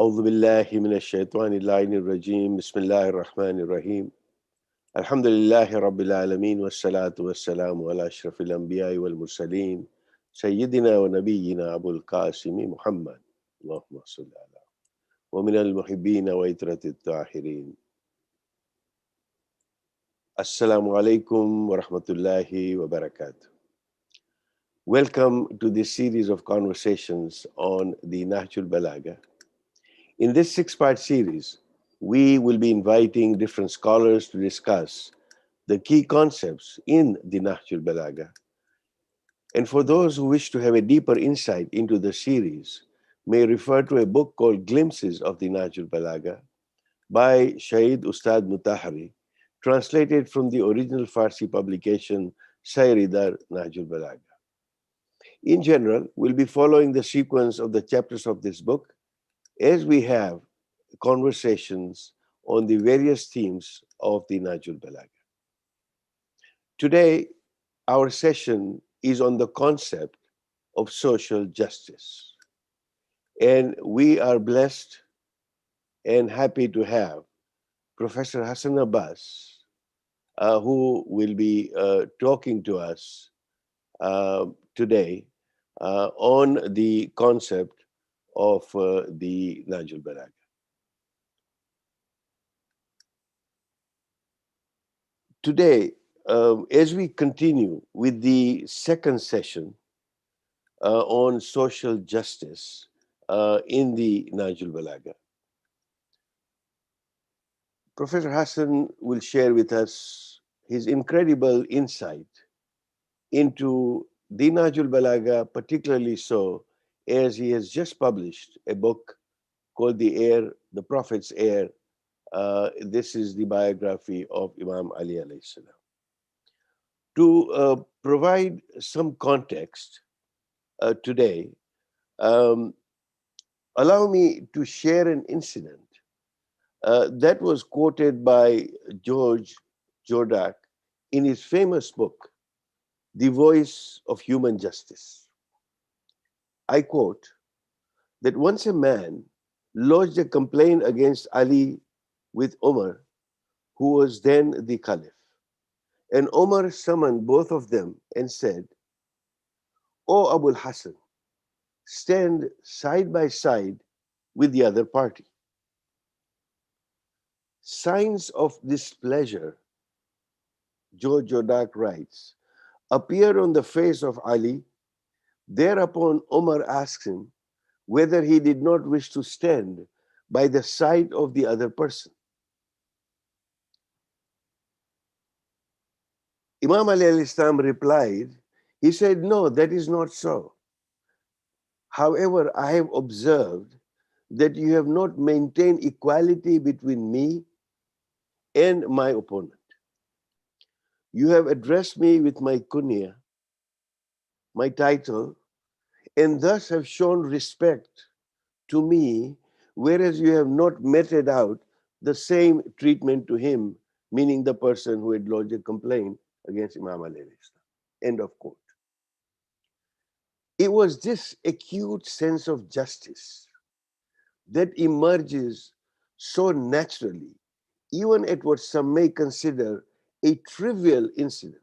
أعوذ بالله من الشيطان اللعين الرجيم بسم الله الرحمن الرحيم الحمد لله رب العالمين والصلاة والسلام على أشرف الأنبياء والمرسلين سيدنا ونبينا أبو القاسم محمد اللهم صل على ومن المحبين وإترة الطاهرين السلام عليكم ورحمة الله وبركاته. Welcome to this series of conversations on the Nahjul-Balagha. In this six-part series, we will be inviting different scholars to discuss the key concepts in the Nahjul-Balagha. And for those who wish to have a deeper insight into the series, may refer to a book called Glimpses of the Nahjul-Balagha by Shaheed Ustad Mutahari, translated from the original Farsi publication Sayridar Nahjul-Balagha. In general, we'll be following the sequence of the chapters of this book as we have conversations on the various themes of the Nahjul-Balagha. Today, our session is on the concept of social justice. And we are blessed and happy to have Professor Hassan Abbas, who will be talking to us today on the concept of the Nahjul-Balagha. Today, as we continue with the second session on social justice in the Nahjul-Balagha, Professor Hassan will share with us his incredible insight into the Nahjul-Balagha, particularly so as he has just published a book called The Heir, the Prophet's Heir. This is the biography of Imam Ali alayhi salam. To provide some context today, um, allow me to share an incident that was quoted by George Jordak in his famous book, The Voice of Human Justice. I quote that once a man lodged a complaint against Ali with Omar, who was then the Caliph. And Omar summoned both of them and said, O Abul Hassan, stand side by side with the other party. Signs of displeasure, George Jordak writes, appeared on the face of Ali. Thereupon Omar asked him whether he did not wish to stand by the side of the other person. Imam Ali al-Islam replied, he said, no, that is not so. However, I have observed that you have not maintained equality between me and my opponent. You have addressed me with my kunya, my title, and thus have shown respect to me, whereas you have not meted out the same treatment to him, meaning the person who had lodged a complaint against Imam Ali. End of quote. It was this acute sense of justice that emerges so naturally, even at what some may consider a trivial incident.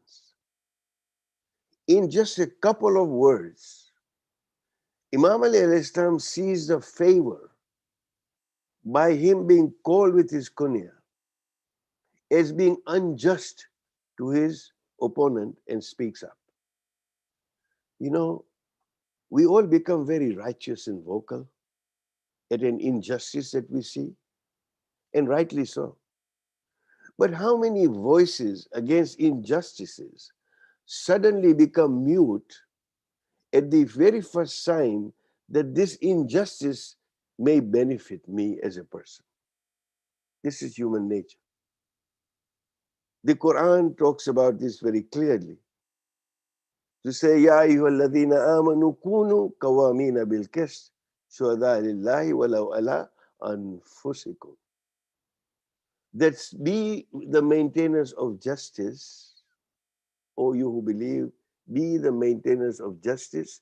In just a couple of words, Imam Ali al-Islam sees the favor by him being called with his kunya as being unjust to his opponent and speaks up. You know, we all become very righteous and vocal at an injustice that we see, and rightly so. But how many voices against injustices suddenly become mute at the very first sign that this injustice may benefit me as a person? This is human nature. The Quran talks about this very clearly. To say, Ya ayyuhalladhina amanu kunu qawamina bil qist shuhada lillahi walau ala anfusikum. That's be the maintainers of justice, O you who believe, be the maintainers of justice,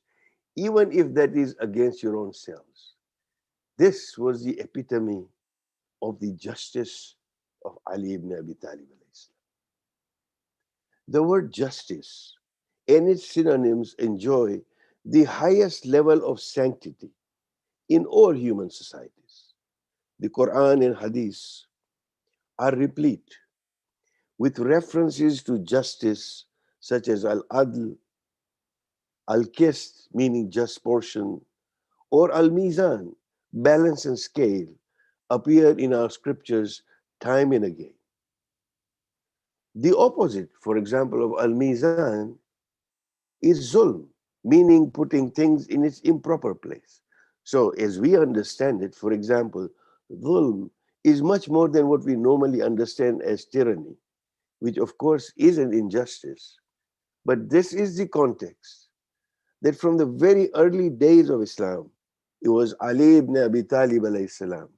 even if that is against your own selves. This was the epitome of the justice of Ali ibn Abi Talib. The word justice and its synonyms enjoy the highest level of sanctity in all human societies. The Quran and Hadith are replete with references to justice such as al-adl, al-qist, meaning just portion, or al-mizan, balance and scale, appear in our scriptures time and again. The opposite, for example, of al-mizan is zulm, meaning putting things in its improper place. So, as we understand it, for example, zulm is much more than what we normally understand as tyranny, which of course is an injustice. But this is the context that from the very early days of Islam, it was Ali ibn Abi Talib alayhi salam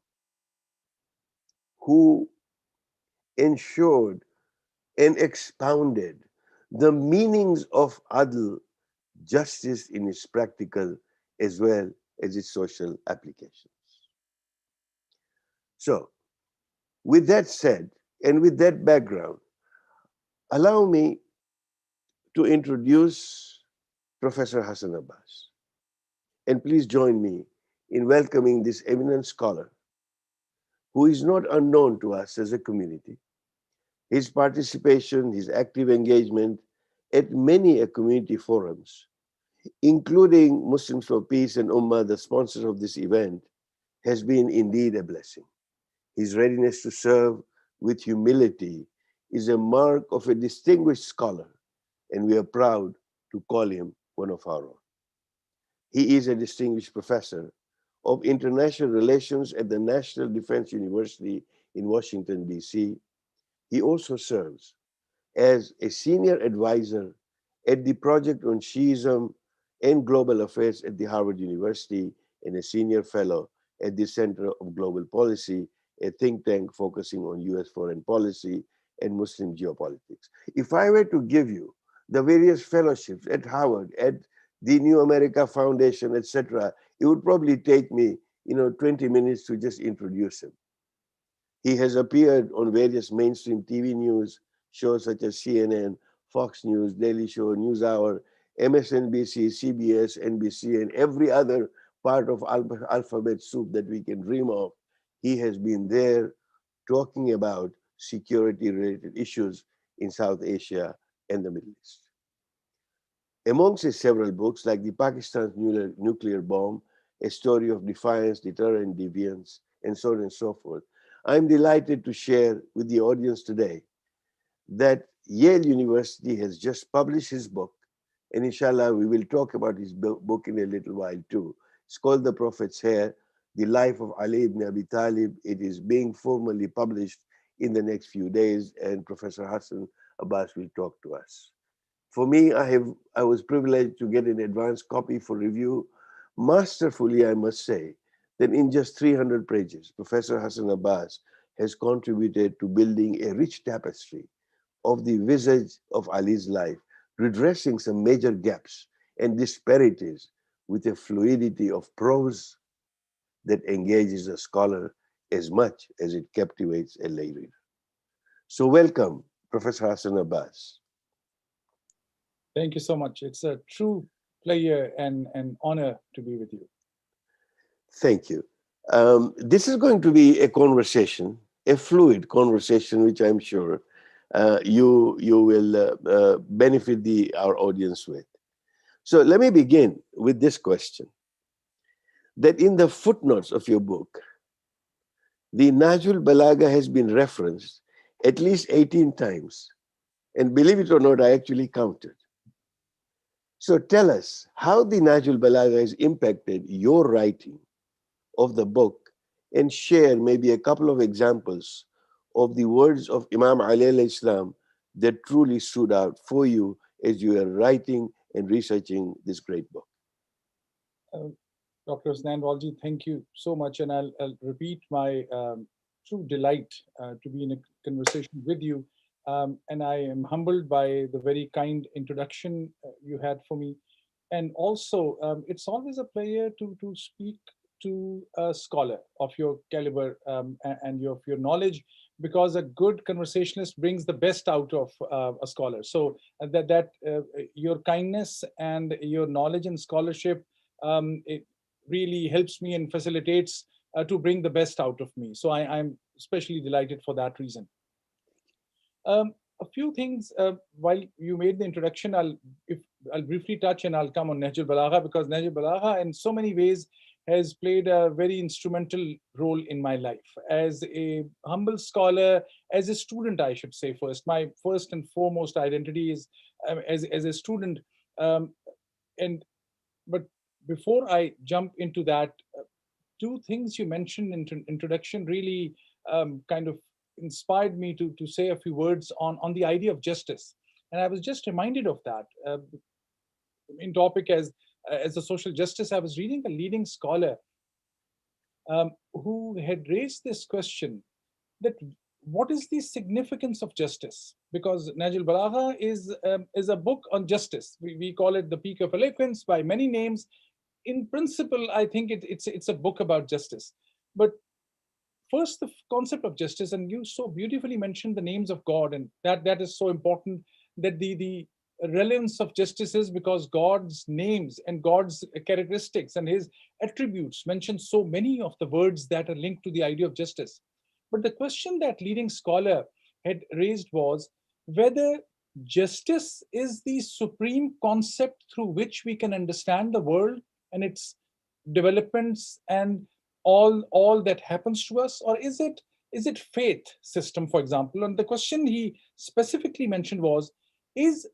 who ensured and expounded the meanings of adl, justice in its practical as well as its social applications. So, with that said, and with that background, allow me to introduce Professor Hassan Abbas. And please join me in welcoming this eminent scholar who is not unknown to us as a community. His participation, his active engagement at many community forums, including Muslims for Peace and Ummah, the sponsors of this event, has been indeed a blessing. His readiness to serve with humility is a mark of a distinguished scholar, and we are proud to call him one of our own. He is a distinguished professor of international relations at the National Defense University in Washington, D.C. He also serves as a senior advisor at the Project on Shiism and Global Affairs at the Harvard University and a senior fellow at the Center of Global Policy, a think tank focusing on US foreign policy and Muslim geopolitics. If I were to give you the various fellowships at Harvard, at the New America Foundation, etc., it would probably take me, 20 minutes to just introduce him. He has appeared on various mainstream TV news shows such as CNN, Fox News, Daily Show, NewsHour, MSNBC, CBS, NBC, and every other part of alphabet soup that we can dream of. He has been there talking about security related issues in South Asia and the Middle East. Amongst his several books, like the Pakistan's nuclear bomb, A Story of Defiance, Deterrence, and Deviance, and so on and so forth, I'm delighted to share with the audience today that Yale University has just published his book, and inshallah, we will talk about his book in a little while too. It's called The Prophet's Hair, The Life of Ali ibn Abi Talib. It is being formally published in the next few days, and Professor Hassan Abbas will talk to us. For me, I was privileged to get an advance copy for review. Masterfully, I must say, that in just 300 pages, Professor Hassan Abbas has contributed to building a rich tapestry of the visage of Ali's life, redressing some major gaps and disparities with a fluidity of prose that engages a scholar as much as it captivates a lay reader. So welcome, Professor Hassan Abbas. Thank you so much. It's a true pleasure and an honor to be with you. Thank you. This is going to be a conversation, a fluid conversation, which I'm sure you will benefit our audience with. So let me begin with this question: that in the footnotes of your book, the Nahjul-Balagha has been referenced at least 18 times, and believe it or not, I actually counted. So tell us how the Nahjul-Balagha has impacted your writing of the book, and share maybe a couple of examples of the words of Imam Ali alayhi Islam that truly stood out for you as you were writing and researching this great book. Uh, Dr. Hassan, thank you so much. And I'll repeat my true delight to be in a conversation with you. And I am humbled by the very kind introduction you had for me. And also, it's always a pleasure to speak to a scholar of your caliber, and your knowledge, because a good conversationalist brings the best out of a scholar. So your kindness and your knowledge and scholarship, it really helps me and facilitates to bring the best out of me. So I'm especially delighted for that reason. A few things while you made the introduction, I'll briefly touch, and I'll come on Nahjul-Balagha, because Nahjul-Balagha in so many ways has played a very instrumental role in my life as a humble scholar, as a student, I should say. First, my first and foremost identity is as a student. Um, and but before I jump into that, two things you mentioned in introduction really kind of inspired me to say a few words on the idea of justice. And I was just reminded of that in topic as a social justice. I was reading a leading scholar who had raised this question, that what is the significance of justice? Because Nahjul-Balagha is a book on justice. We call it the peak of eloquence by many names. In principle, I think it's a book about justice. But first, the concept of justice, and you so beautifully mentioned the names of God, and that is so important, that the relevance of justice is because God's names and God's characteristics and his attributes mention so many of the words that are linked to the idea of justice. But the question that leading scholar had raised was whether justice is the supreme concept through which we can understand the world and its developments and all that happens to us, or is it faith system, for example. And the question he specifically mentioned was, is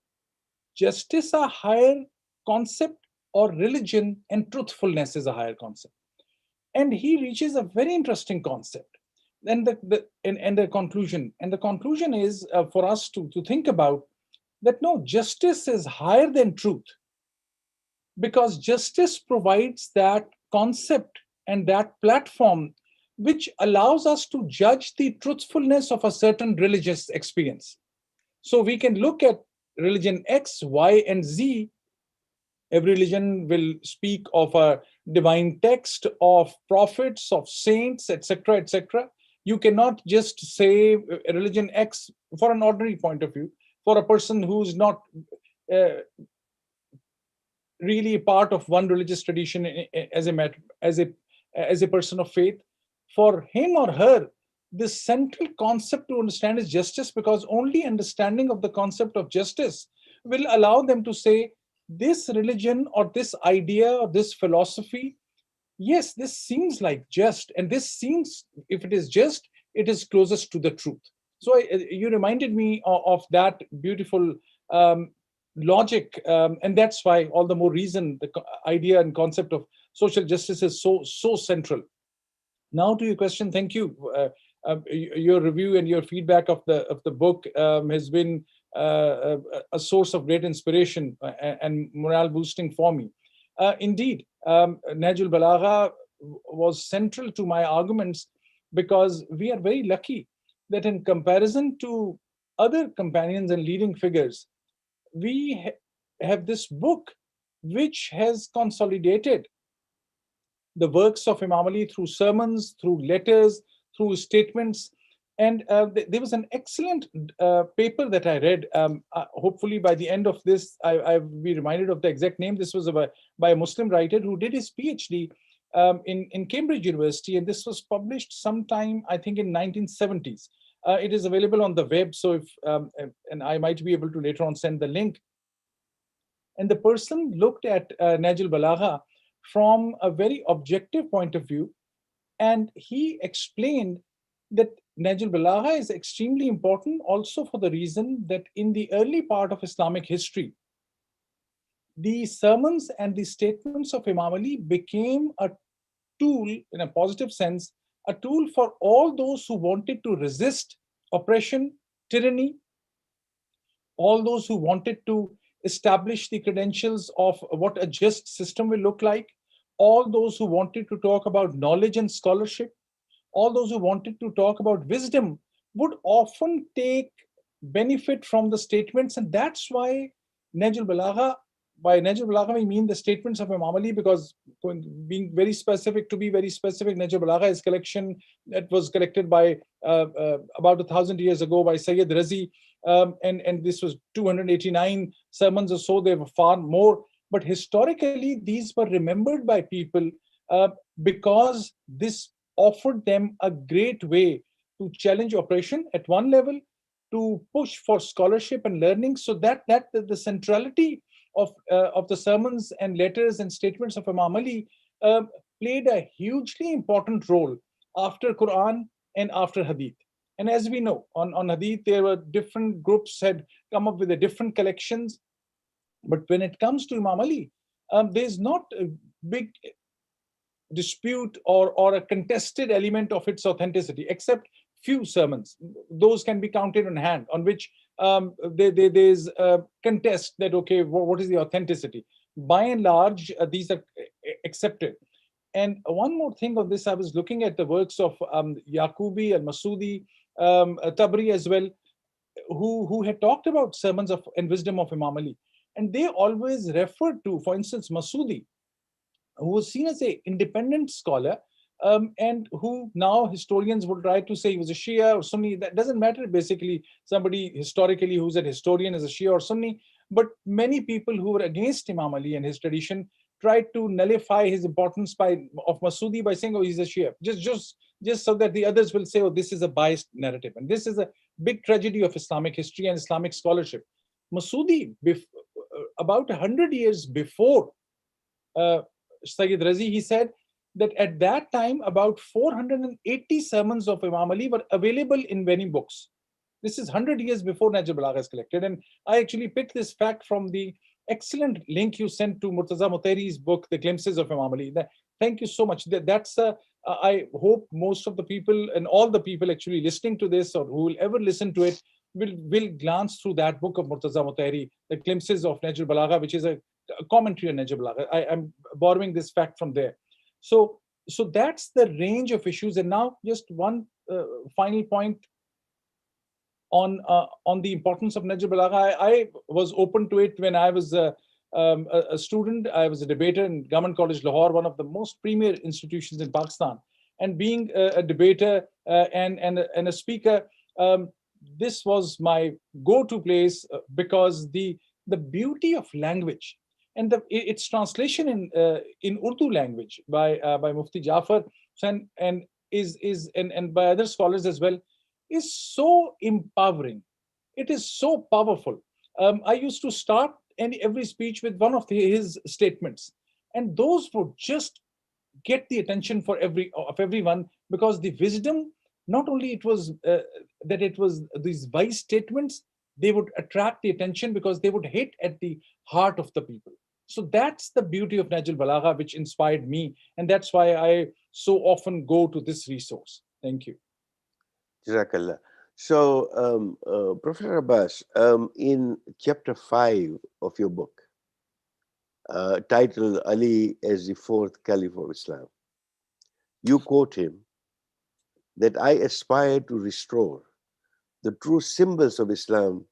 justice a higher concept, or religion and truthfulness is a higher concept? And he reaches a very interesting concept. And the conclusion is for us to think about, that no, justice is higher than truth, because justice provides that concept and that platform which allows us to judge the truthfulness of a certain religious experience. So we can look at religion X, Y, and Z. Every religion will speak of a divine text, of prophets, of saints, etc., etc. You cannot just say religion X for an ordinary point of view, for a person who's not uh, really part of one religious tradition as a person of faith. For him or her, the central concept to understand is justice, because only understanding of the concept of justice will allow them to say, this religion or this idea or this philosophy, yes, this seems like just, and this seems, if it is just, it is closest to the truth. So you reminded me of that beautiful logic, and that's why all the more reason the idea and concept of social justice is so central. Now to your question, thank you. Your review and your feedback of the book has been a source of great inspiration and morale boosting for me. Indeed, Nahjul-Balagha was central to my arguments, because we are very lucky that in comparison to other companions and leading figures, we have this book which has consolidated the works of Imam Ali through sermons, through letters, through statements. And there was an excellent paper that I read. Hopefully, by the end of this, I'll be reminded of the exact name. This was by a Muslim writer who did his PhD in Cambridge University, and this was published sometime, I think, in 1970s. It is available on the web, so if and I might be able to later on send the link. And the person looked at Nahjul-Balagha from a very objective point of view, and he explained that Nahjul-Balagha is extremely important also for the reason that in the early part of Islamic history, the sermons and the statements of Imam Ali became a tool, in a positive sense, a tool for all those who wanted to resist oppression, tyranny, all those who wanted to establish the credentials of what a just system will look like, all those who wanted to talk about knowledge and scholarship, all those who wanted to talk about wisdom would often take benefit from the statements. And that's why Nahjul-Balagha by Nahjul-Balagha we mean the statements of Imam Ali, because being very specific, to be very specific, Nahjul-Balagha is collection that was collected by about 1,000 years ago by Sayyid Razi, and this was 289 sermons or so. There were far more, but historically these were remembered by people because this offered them a great way to challenge oppression at one level, to push for scholarship and learning, so that the centrality of the sermons and letters and statements of Imam Ali uh, played a hugely important role after Quran and after Hadith. And as we know, on Hadith, there were different groups had come up with the different collections. But when it comes to Imam Ali, there's not a big dispute or a contested element of its authenticity, except few sermons. Those can be counted on hand, on which there's a contest that, okay, what is the authenticity? By and large, these are accepted. And one more thing on this, I was looking at the works of Yaqubi, al-Masudi, Tabri as well, who had talked about sermons of and wisdom of Imam Ali. And they always referred to, for instance, Masudi, who was seen as an independent scholar, and who now historians would try to say he was a Shia or Sunni. That doesn't matter. Basically, somebody historically who's a historian is a Shia or Sunni. But many people who were against Imam Ali and his tradition tried to nullify his importance of Masudi by saying, "Oh, he's a Shia," just so that the others will say, "Oh, this is a biased narrative." And this is a big tragedy of Islamic history and Islamic scholarship. Masudi, about 100 years before uh, Sayyid Razi, he said that at that time, about 480 sermons of Imam Ali were available in many books. This is 100 years before Nahjul-Balagha is collected. And I actually picked this fact from the excellent link you sent to Murtaza Mutahhari's book, The Glimpses of Imam Ali. Thank you so much. I hope most of the people and all the people actually listening to this or who will ever listen to it will glance through that book of Murtaza Mutahhari, The Glimpses of Nahjul-Balagha, which is a commentary on Nahjul-Balagha. I'm borrowing this fact from there. So that's the range of issues. And now just one final point on the importance of Nahjul-Balagha. I was open to it when I was a student. I was a debater in Government College Lahore, one of the most premier institutions in Pakistan. And being a debater and a speaker, this was my go-to place because the beauty of language and its translation in Urdu language by Mufti Jafar and and by other scholars as well is so empowering. It is so powerful. I used to start every speech with one of his statements, and those would just get the attention of everyone, because the wisdom, not only it was that it was these wise statements, they would attract the attention because they would hit at the heart of the people. So that's the beauty of Nahjul-Balagha, which inspired me, and that's why I so often go to this resource. Thank you. Jazakallah. So, Professor Abbas, in chapter 5 of your book, titled Ali as the Fourth Caliph of Islam, you quote him that I aspire to restore the true symbols of Islam,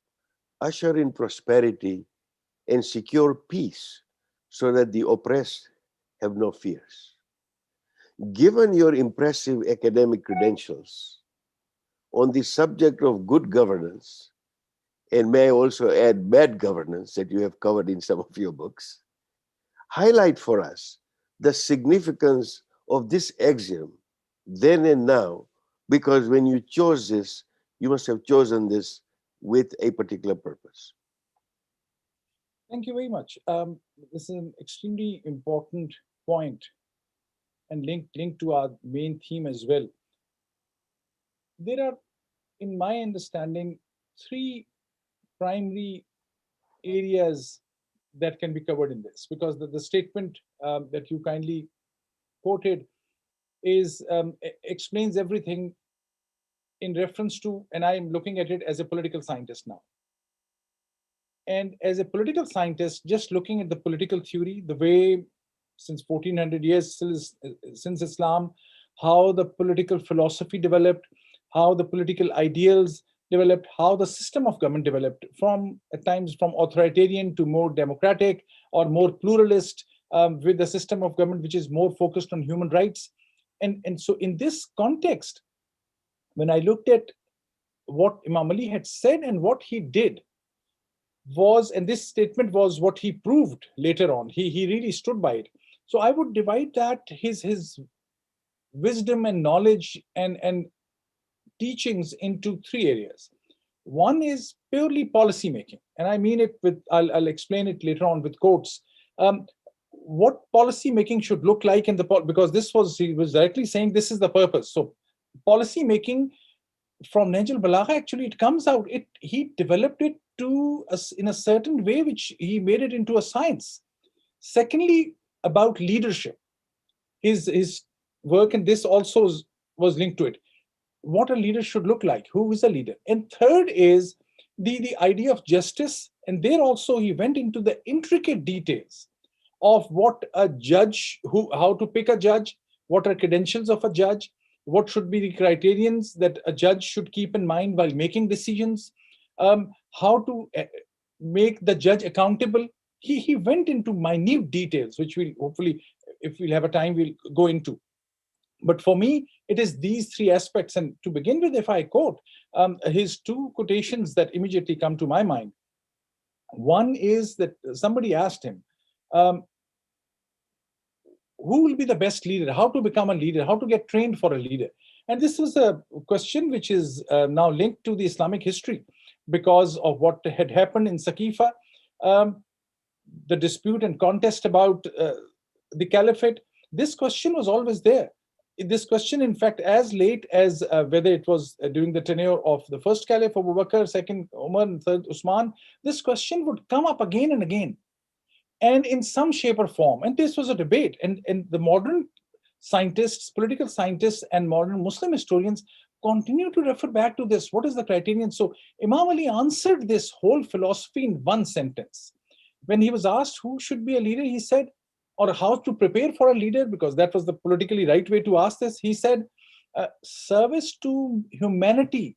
usher in prosperity, and secure peace so that the oppressed have no fears. Given your impressive academic credentials on the subject of good governance, and may I also add bad governance that you have covered in some of your books, highlight for us the significance of this axiom then and now, because when you chose this, you must have chosen this with a particular purpose. Thank you very much. This is an extremely important point and linked to our main theme as well. There are, in my understanding, three primary areas that can be covered in this, because the statement that you kindly quoted explains everything in reference to, and I'm looking at it as a political scientist now. And as a political scientist, just looking at the political theory, the way since 1400 years since Islam, how the political philosophy developed, how the political ideals developed, how the system of government developed from at times from authoritarian to more democratic or more pluralist, with the system of government which is more focused on human rights. And so in this context, when I looked at what Imam Ali had said and what he did was, and this statement was what he proved later on. He really stood by it. So I would divide that his wisdom and knowledge and teachings into three areas. One is purely policy making, and I mean it with, I'll explain it later on with quotes. Um, what policy making should look like in the because this was, he was directly saying this is the purpose. So policy making from Nahjul-Balagha, actually it comes out, it he developed it to us in a certain way which he made it into a science. Secondly, about leadership, his work in this also was linked to it, what a leader should look like, who is a leader. And third is the idea of justice. And there also he went into the intricate details of what a judge, how to pick a judge, what are credentials of a judge, what should be the criterions that a judge should keep in mind while making decisions, how to make the judge accountable. He went into minute details, which we'll hopefully, if we'll have a time, we'll go into. But for me, it is these three aspects. And to begin with, if I quote his two quotations that immediately come to my mind. One is that somebody asked him, um, who will be the best leader, how to become a leader, how to get trained for a leader. And this was a question which is now linked to the Islamic history because of what had happened in Saqifa, um, the dispute and contest about the caliphate. This question was always there. This question, in fact, as late as whether it was during the tenure of the first caliph Abu Bakr, second Umar, and third Usman, this question would come up again and again, and in some shape or form. And this was a debate. And the modern scientists, political scientists, and modern Muslim historians continue to refer back to this. What is the criterion? So Imam Ali answered this whole philosophy in one sentence. When he was asked who should be a leader, he said, or how to prepare for a leader, because that was the politically right way to ask this, he said, service to humanity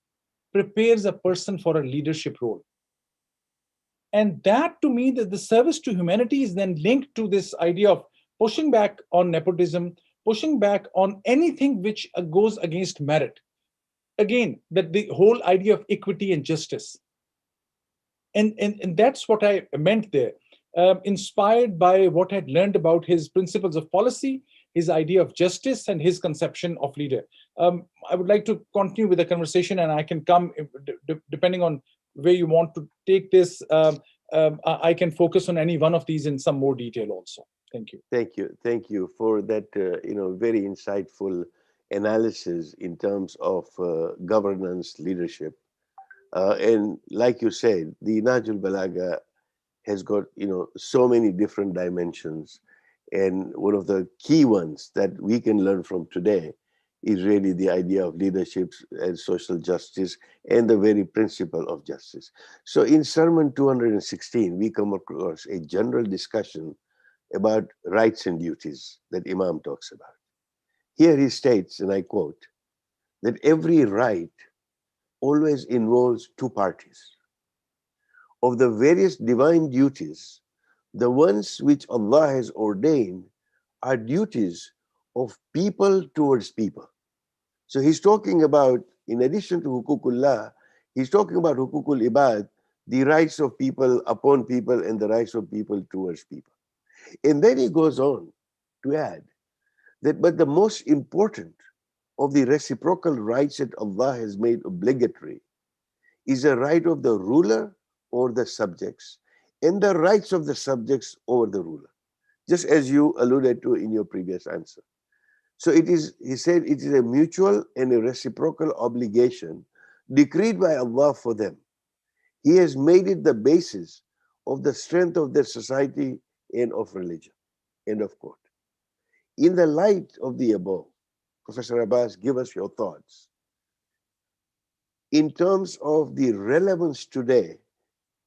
prepares a person for a leadership role. And that, to me, that the service to humanity is then linked to this idea of pushing back on nepotism, pushing back on anything which goes against merit. Again, that the whole idea of equity and justice. And that's what I meant there. Inspired by what I had learned about his principles of policy, his idea of justice, and his conception of leader. I would like to continue with the conversation, and I can come, depending on where you want to take this, I can focus on any one of these in some more detail also. Thank you. Thank you for that, very insightful analysis in terms of governance, leadership. And like you said, the Nahjul-Balagha has got, so many different dimensions. And one of the key ones that we can learn from today is really the idea of leadership and social justice and the very principle of justice. So in Sermon 216, we come across a general discussion about rights and duties that Imam talks about. Here he states, and I quote, that every right always involves two parties. Of the various divine duties, the ones which Allah has ordained are duties of people towards people. So he's talking about, in addition to hukukullah, he's talking about hukukul ibad, the rights of people upon people and the rights of people towards people. And then he goes on to add that, but the most important of the reciprocal rights that Allah has made obligatory is the right of the ruler over the subjects and the rights of the subjects over the ruler, just as you alluded to in your previous answer. So it is, he said, it is a mutual and a reciprocal obligation decreed by Allah for them. He has made it the basis of the strength of their society and of religion. End of quote. In the light of the above, Professor Abbas, give us your thoughts. In terms of the relevance today,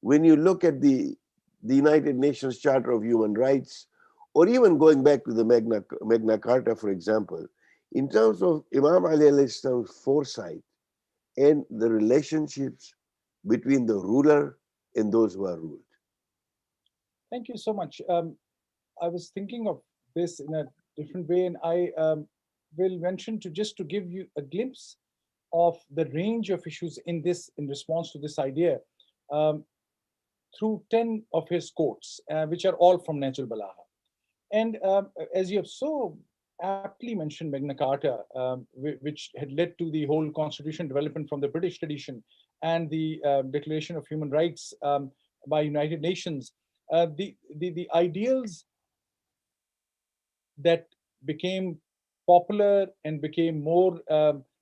when you look at the United Nations Charter of Human Rights, or even going back to the Magna Carta, for example, in terms of Imam Ali alayhi salam's foresight and the relationships between the ruler and those who are ruled. Thank you so much. I was thinking of this in a different way, and I will mention to just to give you a glimpse of the range of issues in this in response to this idea um, through 10 of his quotes, which are all from Nahjul-Balagha. And as you have so aptly mentioned Magna Carta, which had led to the whole constitution development from the British tradition and the Declaration of Human Rights by United Nations, the ideals that became popular and became more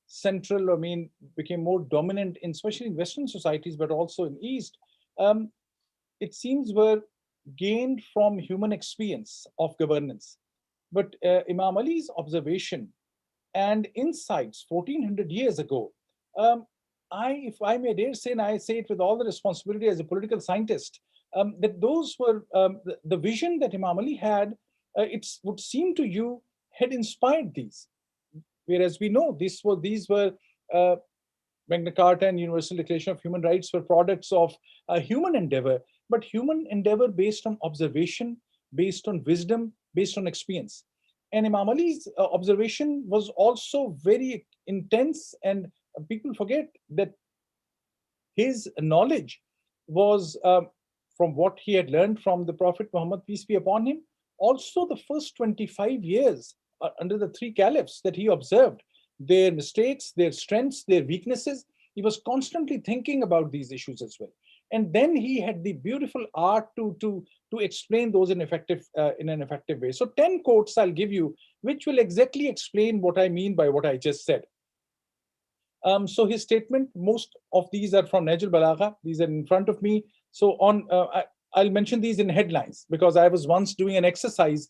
central, I mean, became more dominant, in, especially in Western societies, but also in East, um, it seems were gained from human experience of governance. But Imam Ali's observation and insights 1400 years ago, um, if I may dare say, and I say it with all the responsibility as a political scientist, that those were the vision that Imam Ali had, it would seem to you had inspired these. Whereas we know these were uh, Magna Carta and Universal Declaration of Human Rights were products of human endeavor, but human endeavor based on observation, based on wisdom, based on experience. And Imam Ali's observation was also very intense, and people forget that his knowledge was from what he had learned from the Prophet Muhammad, peace be upon him. Also, the first 25 years under the three caliphs that he observed, their mistakes, their strengths, their weaknesses, he was constantly thinking about these issues as well. And then he had the beautiful art to explain those in an effective way. So 10 quotes I'll give you, which will exactly explain what I mean by what I just said. So his statement, most of these are from Nahjul-Balagha. These are in front of me. So I'll mention these in headlines because I was once doing an exercise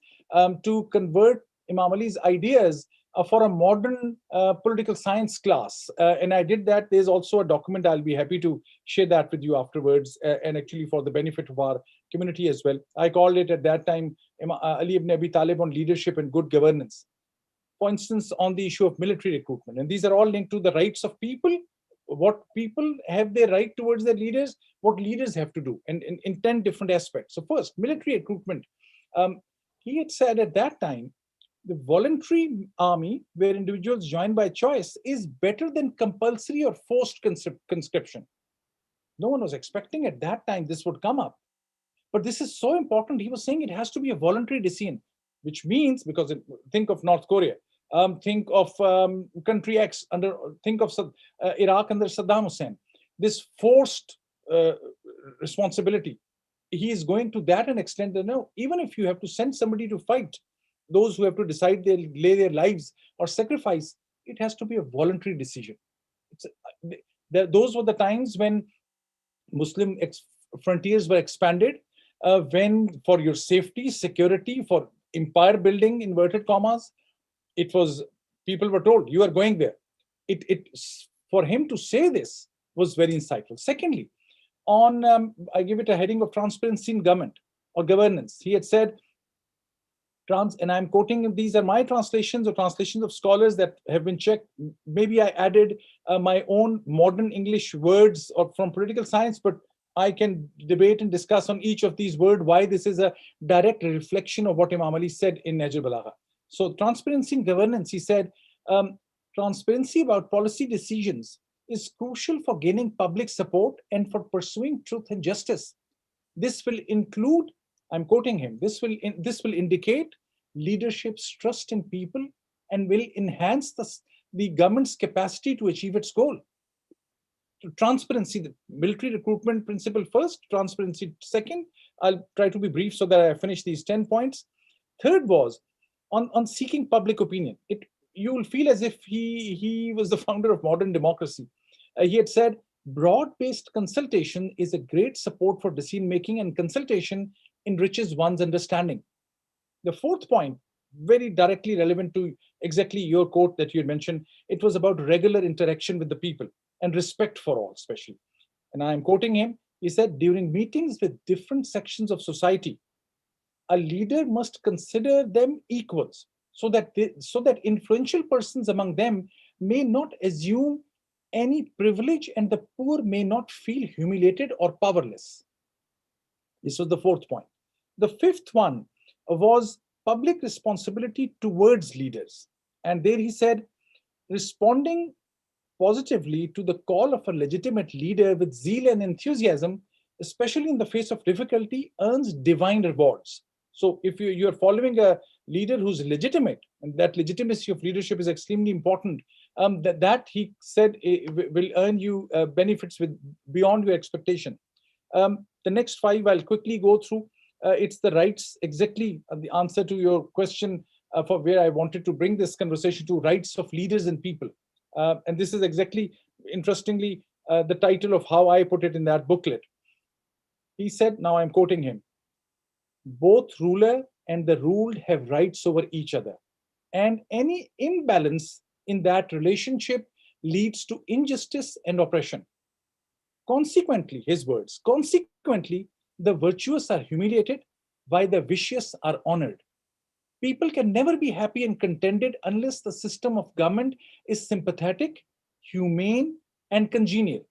to convert Imam Ali's ideas for a modern political science class. And I did that. There's also a document. I'll be happy to share that with you afterwards, and actually for the benefit of our community as well. I called it at that time Ali ibn Abi Talib on leadership and good governance, for instance, on the issue of military recruitment. And these are all linked to the rights of people, what people have their right towards their leaders, what leaders have to do, and in 10 different aspects. So, first, military recruitment. Um, he had said at that time, the voluntary army, where individuals join by choice, is better than compulsory or forced conscription. No one was expecting at that time this would come up. But this is so important. He was saying it has to be a voluntary decision, which means, because think of North Korea, think of country X under, think of Iraq under Saddam Hussein. This forced uh, responsibility. He is going to that an extent that no, even if you have to send somebody to fight, those who have to decide they lay their lives or sacrifice, it has to be a voluntary decision. It's, those were the times when Muslim frontiers were expanded, when for your safety, security, for empire building, inverted commas, it was, people were told, you are going there. It for him to say this was very insightful. Secondly, on I give it a heading of transparency in government or governance. He had said, and I'm quoting, these are my translations or translations of scholars that have been checked. Maybe I added my own modern English words or from political science, but I can debate and discuss on each of these words why this is a direct reflection of what Imam Ali said in Nahjul-Balagha. So transparency in governance, he said, transparency about policy decisions is crucial for gaining public support and for pursuing truth and justice. This will include, I'm quoting him, this will indicate leadership's trust in people and will enhance the government's capacity to achieve its goal. Transparency, the military recruitment principle first, transparency second. I'll try to be brief so that I finish these 10 points. Third was on seeking public opinion. You will feel as if he was the founder of modern democracy. He had said, broad-based consultation is a great support for decision making, and consultation enriches one's understanding. The fourth point, very directly relevant to exactly your quote that you had mentioned, it was about regular interaction with the people and respect for all, especially. And I'm quoting him. He said, during meetings with different sections of society, a leader must consider them equals, so that influential persons among them may not assume any privilege, and the poor may not feel humiliated or powerless. This was the fourth point. The fifth one was public responsibility towards leaders. And there he said, responding positively to the call of a legitimate leader with zeal and enthusiasm, especially in the face of difficulty, earns divine rewards. So if you're following a leader who's legitimate, and that legitimacy of leadership is extremely important, that he said will earn you benefits with beyond your expectation. The next five I'll quickly go through. It's the rights, exactly the answer to your question for where I wanted to bring this conversation to, rights of leaders and people. And this is exactly, interestingly, the title of how I put it in that booklet. He said, now I'm quoting him, both ruler and the ruled have rights over each other. And any imbalance in that relationship leads to injustice and oppression. Consequently, his words, consequently, the virtuous are humiliated while the vicious are honored. People can never be happy and contented unless the system of government is sympathetic, humane, and congenial.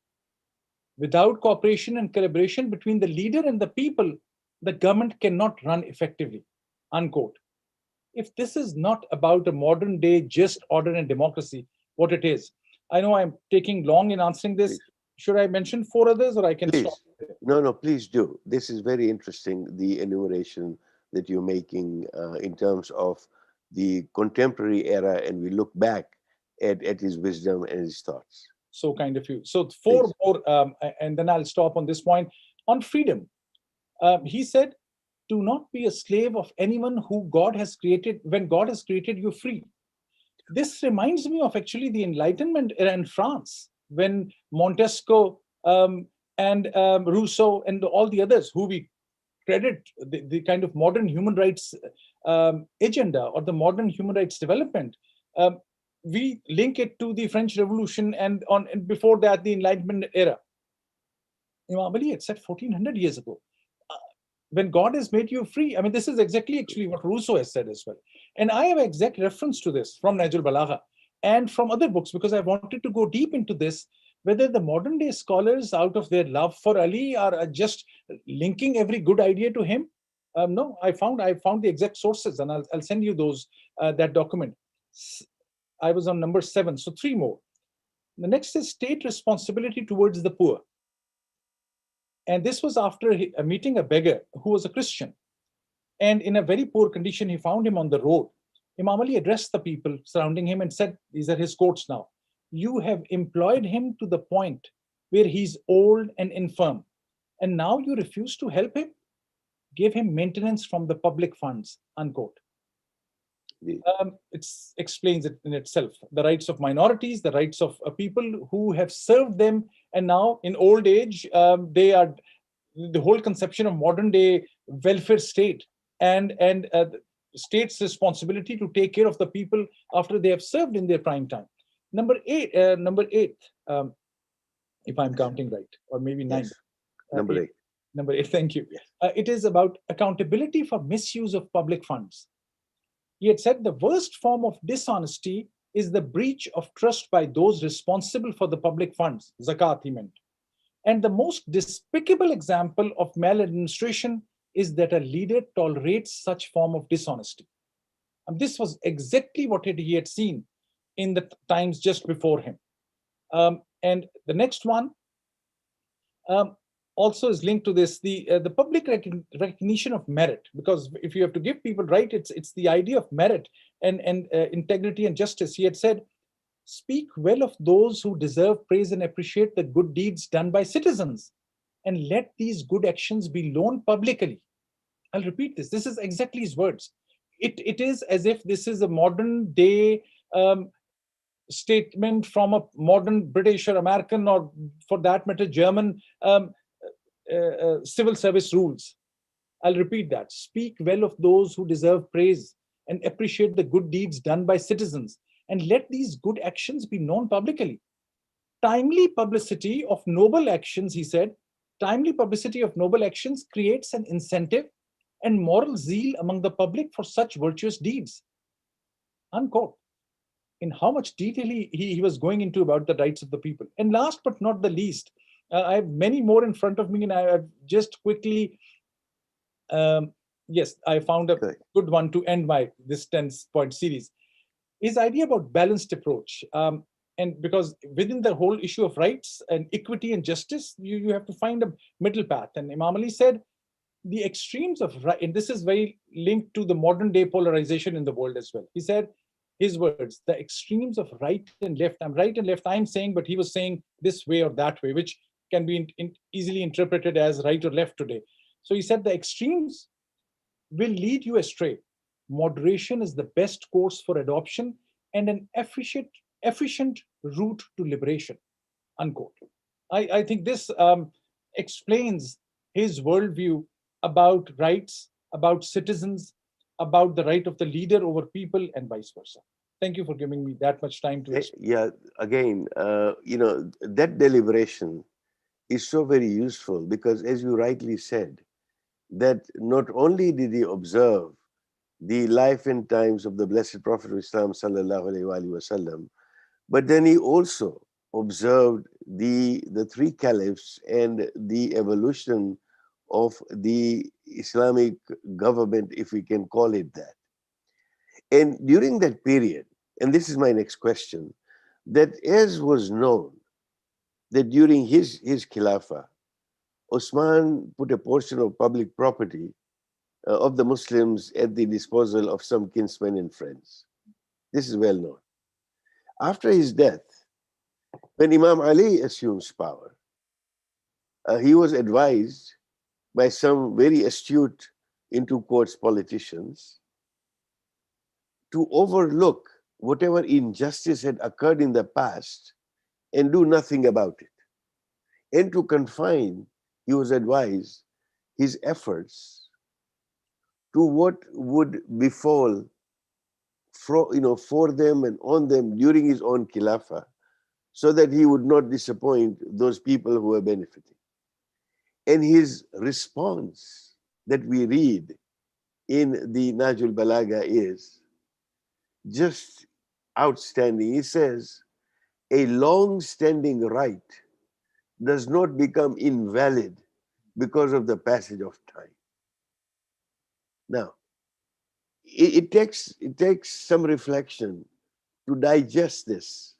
Without cooperation and collaboration between the leader and the people, the government cannot run effectively. Unquote. If this is not about a modern day just order and democracy, what it is? I know I'm taking long in answering this. Please, Should I mention four others, or I can stop please. there? No, no, please do. This is very interesting, the enumeration that you're making in terms of the contemporary era, and we look back at his wisdom and his thoughts. So kind of you. So four Please. more, and then I'll stop on this point. On freedom, he said, do not be a slave of anyone who God has created when God has created you free. This reminds me of actually the Enlightenment era in France, when Montesquieu and Rousseau and all the others who we credit the kind of modern human rights agenda or the modern human rights development. Um, we link it to the French Revolution and before that the Enlightenment era. Imam Ali had said 1400 years ago, when God has made you free. I mean, this is exactly actually what Rousseau has said as well. And I have exact reference to this from Nahjul-Balagha and from other books, because I wanted to go deep into this, whether the modern day scholars, out of their love for Ali, are just linking every good idea to him. No, I found the exact sources, and I'll send you those that document. I was on number 7, so 3 more. The next is state responsibility towards the poor. And this was after meeting a beggar who was a Christian. And in a very poor condition, he found him on the road. Imam Ali addressed the people surrounding him and said, these are his quotes now, you have employed him to the point where he's old and infirm, and now you refuse to help him? Give him maintenance from the public funds, unquote. It explains it in itself. The rights of minorities, the rights of people who have served them, and now in old age, they are the whole conception of modern day welfare state and state's responsibility to take care of the people after they have served in their prime time. Number eight, if I'm counting right, or maybe nine. Yes. Number Eight. 8. Number 8, thank you. It is about accountability for misuse of public funds. He had said the worst form of dishonesty is the breach of trust by those responsible for the public funds, zakat he meant. And the most despicable example of maladministration is that a leader tolerates such form of dishonesty. And this was exactly what he had seen in the times just before him. And the next one um, also is linked to this, the public recognition of merit, because if you have to give people right, it's the idea of merit and integrity and justice. He had said, speak well of those who deserve praise and appreciate the good deeds done by citizens, and let these good actions be known publicly. I'll repeat this. This is exactly his words. It is as if this is a modern day statement from a modern British or American, or for that matter, German civil service rules. I'll repeat that. Speak well of those who deserve praise and appreciate the good deeds done by citizens, and let these good actions be known publicly. Timely publicity of noble actions, he said, timely publicity of noble actions creates an incentive and moral zeal among the public for such virtuous deeds. Unquote. in how much detail he was going into about the rights of the people. And last but not the least, I have many more in front of me, and I've just quickly, um, yes, I found a Good. good one to end my this 10-point series. His idea about balanced approach. And because within the whole issue of rights and equity and justice, you have to find a middle path. And Imam Ali said, the extremes of right, and this is very linked to the modern day polarization in the world as well. He said, his words, the extremes of right and left. I'm right and left, I'm saying, but he was saying this way or that way, which can be easily interpreted as right or left today. So he said the extremes will lead you astray. Moderation is the best course for adoption and an efficient route to liberation. Unquote. I think this explains his worldview about rights, about citizens, about the right of the leader over people, and vice versa. Thank you for giving me that much time to explain. Yeah, again, that deliberation is so very useful because, as you rightly said, that not only did he observe the life and times of the Blessed Prophet of Islam, sallallahu alaihi wasallam, but then he also observed the three caliphs and the evolution of the Islamic government, if we can call it that. And during that period, and this is my next question, that as was known that during his Khilafah, Osman put a portion of public property of the Muslims at the disposal of some kinsmen and friends. This is well known. After his death, when Imam Ali assumes power, he was advised by some very astute, into quotes, politicians to overlook whatever injustice had occurred in the past and do nothing about it. And to confine, he was advised, his efforts to what would befall for them and on them during his own Khilafah, so that he would not disappoint those people who were benefiting. And his response that we read in the Nahjul-Balagha is just outstanding. He says, a long-standing right does not become invalid because of the passage of time. Now, it takes some reflection to digest this.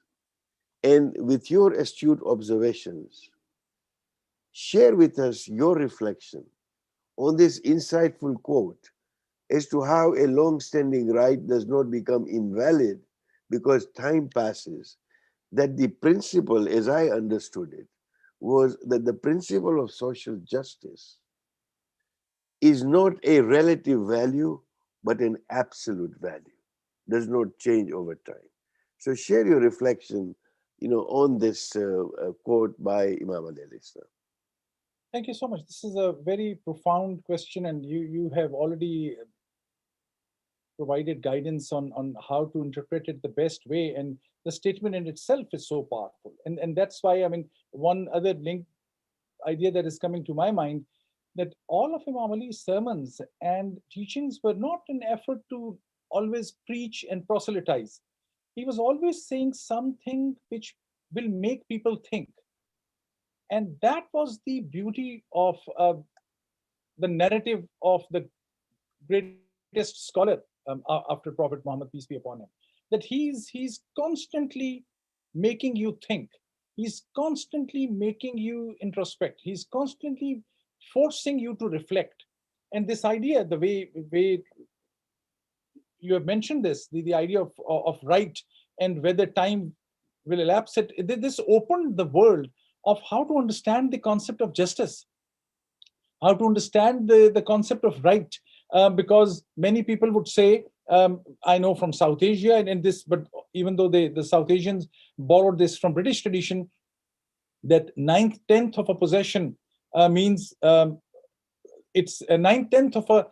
And with your astute observations, share with us your reflection on this insightful quote as to how a long-standing right does not become invalid because time passes. That the principle, as I understood it, was that the principle of social justice is not a relative value, but an absolute value, does not change over time. So share your reflection, on this quote by Imam Ali alayhi salam. Thank you so much. This is a very profound question, and you have already provided guidance on how to interpret it the best way. And the statement in itself is so powerful. And that's why, I mean, one other link idea that is coming to my mind, that all of Imam Ali's sermons and teachings were not an effort to always preach and proselytize. He was always saying something which will make people think. And that was the beauty of the narrative of the greatest scholar after Prophet Muhammad, peace be upon him, that he's constantly making you think. He's constantly making you introspect. He's constantly forcing you to reflect. And this idea, the way you have mentioned this, the idea of right and whether time will elapse, this opened the world of how to understand the concept of justice, how to understand the concept of right, because many people would say, I know from South Asia and this, but even though the South Asians borrowed this from British tradition, that ninth tenth of a possession means it's a ninth tenth of a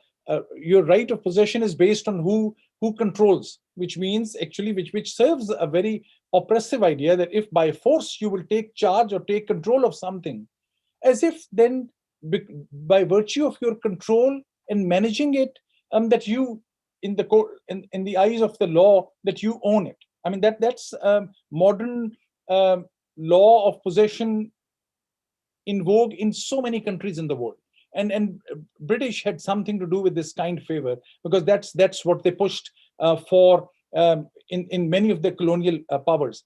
your right of possession is based on who controls, which means actually which serves a very oppressive idea that if by force you will take charge or take control of something, as if then by virtue of your control and managing it, that you in the eyes of the law that you own it. I mean, that's modern um, law of possession in vogue in so many countries in the world. And British had something to do with this kind favor, because that's what they pushed for in many of the colonial powers.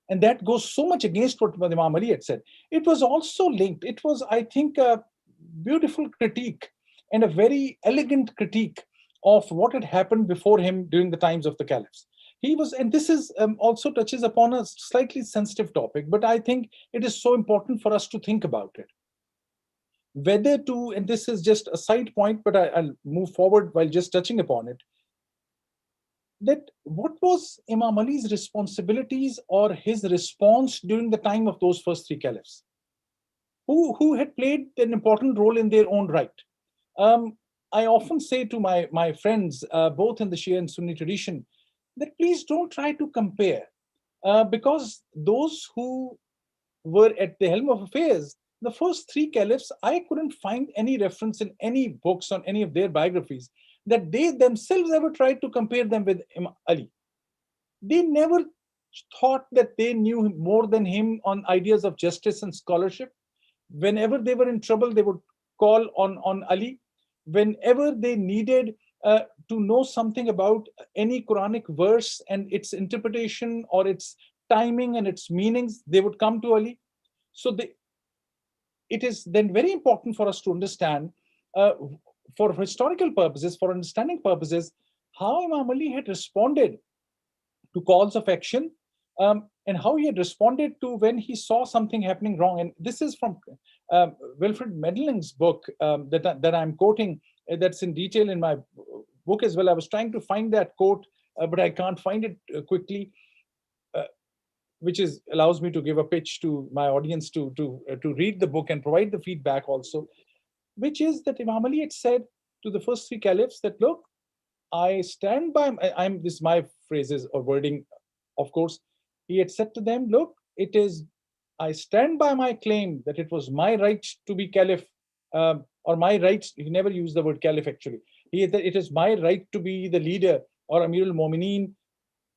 And that goes so much against what Imam Ali had said. It was also linked. It was, I think, a beautiful critique and a very elegant critique of what had happened before him during the times of the caliphs. He was, and this is also touches upon a slightly sensitive topic, but I think it is so important for us to think about it. Whether to, and this is just a side point, but I'll move forward while just touching upon it, that what was Imam Ali's responsibilities or his response during the time of those first three caliphs, who had played an important role in their own right. Um, I often say to my friends, both in the Shia and Sunni tradition, that please don't try to compare, because those who were at the helm of affairs, the first three caliphs, I couldn't find any reference in any books on any of their biographies that they themselves ever tried to compare them with Imam Ali. They never thought that they knew more than him on ideas of justice and scholarship. Whenever they were in trouble, they would call on Ali. Whenever they needed to know something about any Quranic verse and its interpretation or its timing and its meanings, they would come to Ali. So it is then very important for us to understand, uh, for historical purposes, for understanding purposes, how Imam Ali had responded to calls of action, and how he had responded to when he saw something happening wrong. And this is from Wilfred Medling's book, that I'm quoting, that's in detail in my book as well. I was trying to find that quote, but I can't find it quickly, uh, which is allows me to give a pitch to my audience to read the book and provide the feedback also, which is that Imam Ali had said to the first three caliphs that, look, I stand by, I'm this is my phrases or wording, of course. He had said to them, look, it is, I stand by my claim that it was my right to be caliph, or my right, he never used the word caliph actually. He said, it is my right to be the leader or Amir al Mu'mineen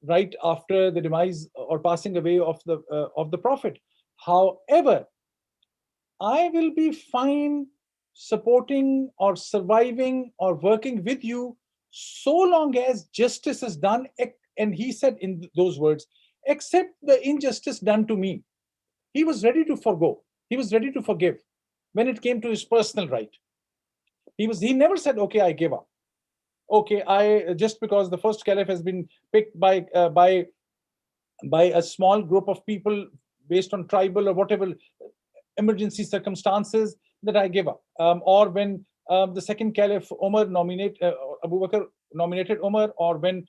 right after the demise or passing away of the Prophet. However, I will be fine supporting or surviving or working with you so long as justice is done. And he said in those words, except the injustice done to me. He was ready to forgo, he was ready to forgive when it came to his personal right. He never said, okay, I give up. Okay, I just because the first caliph has been picked by a small group of people based on tribal or whatever emergency circumstances, that I give up. Or when the second Caliph Umar Abu Bakr nominated Umar, or when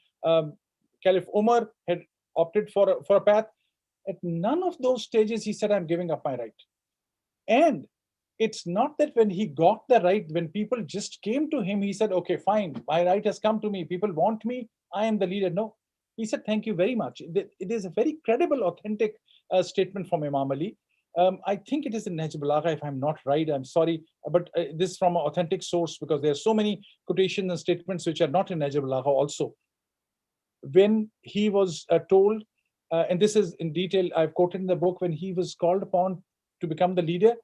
Caliph Umar had opted for a path. At none of those stages he said, I'm giving up my right. And it's not that when he got the right, when people just came to him, he said, okay, fine, my right has come to me. People want me. I am the leader. No. He said, thank you very much. It is a very credible, authentic statement from Imam Ali. I think it is in Nahjul-Balagha, if I'm not right. I'm sorry, but this is from an authentic source, because there are so many quotations and statements which are not in Nahjul-Balagha also. When he was told, and this is in detail, I've quoted in the book, when he was called upon to become the leader,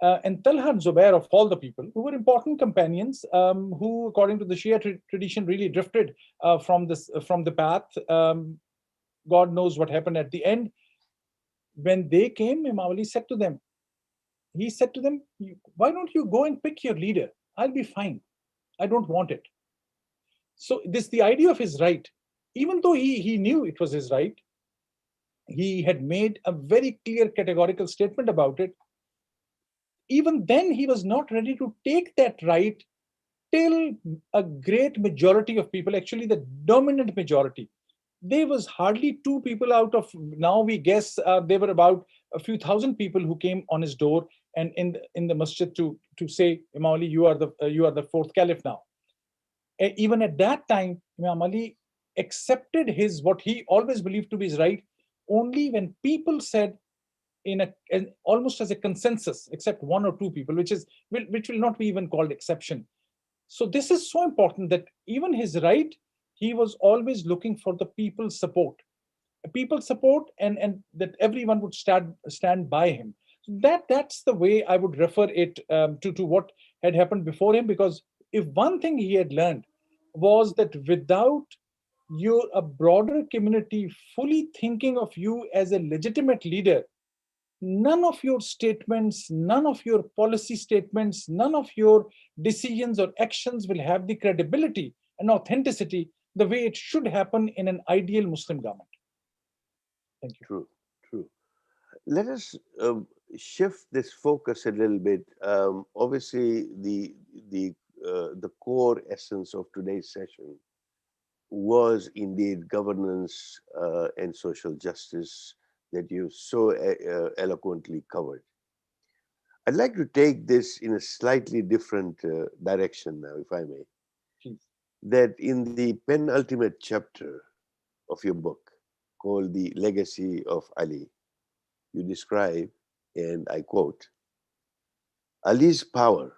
and Talha and Zubair, of all the people, who were important companions, who, according to the Shia tradition, really drifted from the path. God knows what happened at the end. When they came, Imam Ali said to them, why don't you go and pick your leader? I'll be fine. I don't want it. So the idea of his right, even though he knew it was his right, he had made a very clear categorical statement about it. Even then, he was not ready to take that right till a great majority of people, actually the dominant majority, there was hardly two people out of, now we guess there were about a few thousand people who came on his door and in the masjid to say, Imam Ali, you are the fourth caliph now. Even at that time, Imam Ali accepted his what he always believed to be his right only when people said, almost as a consensus, except one or two people, which will not be even called exception. So this is so important, that even his right, he was always looking for the people's support. people support, and that everyone would stand by him. So that's the way I would refer it, to what had happened before him. Because if one thing he had learned was that without your a broader community fully thinking of you as a legitimate leader, none of your statements, none of your policy statements, none of your decisions or actions will have the credibility and authenticity the way it should happen in an ideal Muslim government. Thank you. True, true. Let us shift this focus a little bit. Obviously, the core essence of today's session was indeed governance and social justice that you so eloquently covered. I'd like to take this in a slightly different direction now, if I may. Please. That in the penultimate chapter of your book, called The Legacy of Ali, you describe, and I quote, Ali's power